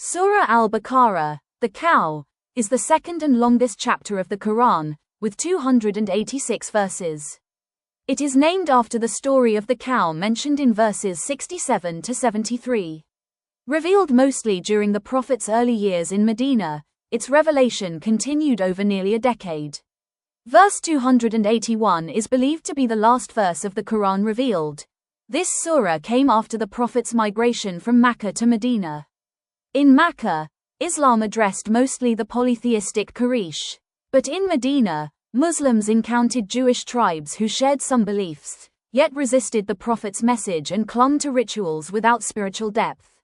Surah Al-Baqarah, the cow, is the second and longest chapter of the Qur'an, with 286 verses. It is named after the story of the cow mentioned in verses 67 to 73. Revealed mostly during the Prophet's early years in Medina, its revelation continued over nearly a decade. Verse 281 is believed to be the last verse of the Qur'an revealed. This surah came after the Prophet's migration from Mecca to Medina. In Mecca, Islam addressed mostly the polytheistic Quraysh. But in Medina, Muslims encountered Jewish tribes who shared some beliefs, yet resisted the Prophet's message and clung to rituals without spiritual depth.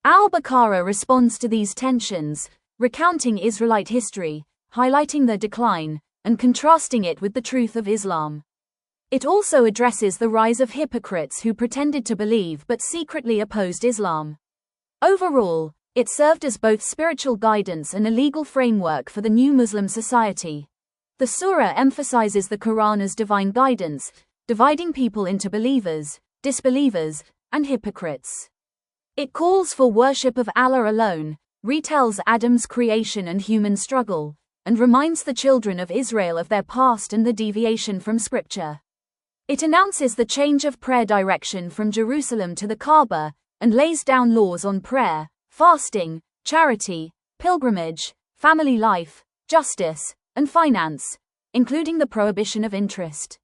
Al-Baqarah responds to these tensions, recounting Israelite history, highlighting their decline, and contrasting it with the truth of Islam. It also addresses the rise of hypocrites who pretended to believe but secretly opposed Islam. Overall, it served as both spiritual guidance and a legal framework for the new Muslim society. The surah emphasizes the Quran as divine guidance, dividing people into believers, disbelievers, and hypocrites. It calls for worship of Allah alone, retells Adam's creation and human struggle, and reminds the children of Israel of their past and the deviation from scripture. It announces the change of prayer direction from Jerusalem to the Kaaba, and lays down laws on prayer, fasting, charity, pilgrimage, family life, justice, and finance, including the prohibition of interest.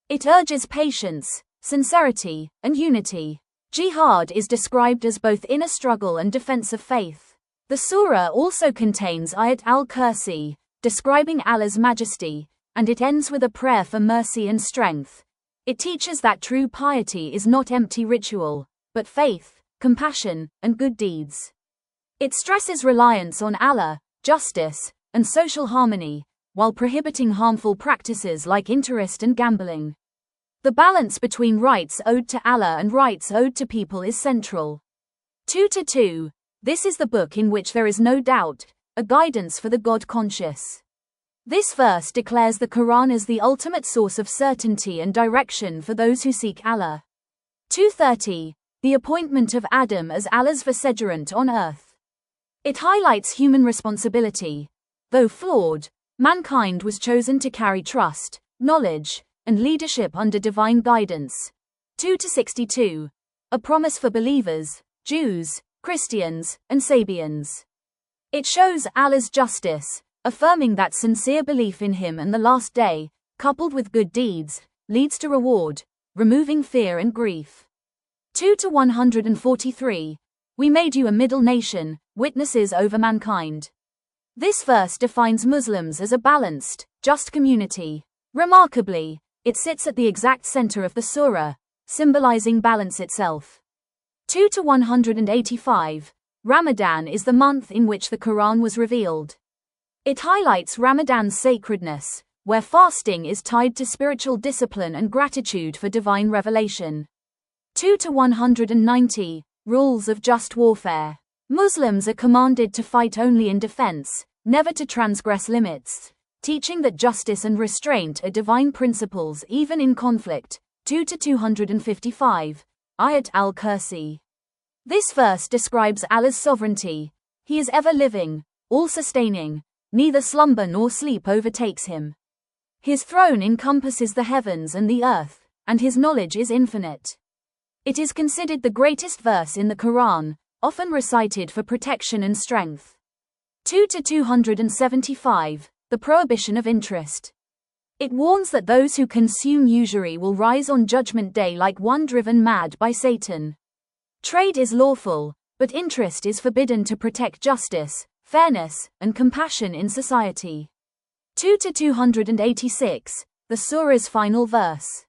It urges patience, sincerity, and unity. Jihad is described as both inner struggle and defense of faith. The surah also contains Ayat al-Kursi, describing Allah's majesty, and it ends with a prayer for mercy and strength. It teaches that true piety is not empty ritual, but faith, compassion, and good deeds. It stresses reliance on Allah, justice, and social harmony, while prohibiting harmful practices like interest and gambling. The balance between rights owed to Allah and rights owed to people is central. 2-2. This is the book in which there is no doubt, a guidance for the God-conscious. This verse declares the Quran as the ultimate source of certainty and direction for those who seek Allah. 2:30. The appointment of Adam as Allah's vicegerent on earth. It highlights human responsibility. Though flawed, mankind was chosen to carry trust, knowledge, and leadership under divine guidance. 2-62. A promise for believers, Jews, Christians, and Sabians. It shows Allah's justice, affirming that sincere belief in Him and the last day, coupled with good deeds, leads to reward, removing fear and grief. 2-143. We made you a middle nation, witnesses over mankind. This verse defines Muslims as a balanced, just community. Remarkably, it sits at the exact center of the surah, symbolizing balance itself. 2-185. Ramadan is the month in which the Quran was revealed. It highlights Ramadan's sacredness, where fasting is tied to spiritual discipline and gratitude for divine revelation. 2-190. Rules of just warfare. Muslims are commanded to fight only in defense, never to transgress limits, teaching that justice and restraint are divine principles even in conflict. 2-255. Ayat al-Kursi. This verse describes Allah's sovereignty. He is ever living, all-sustaining, neither slumber nor sleep overtakes him. His throne encompasses the heavens and the earth, and his knowledge is infinite. It is considered the greatest verse in the Quran, often recited for protection and strength. 2-275. The prohibition of interest. It warns that those who consume usury will rise on Judgment Day like one driven mad by Satan. Trade is lawful, but interest is forbidden to protect justice, fairness, and compassion in society. 2-286. The surah's final verse.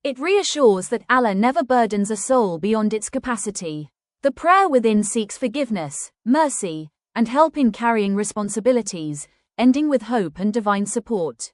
It reassures that Allah never burdens a soul beyond its capacity. The prayer within seeks forgiveness, mercy, and help in carrying responsibilities, ending with hope and divine support.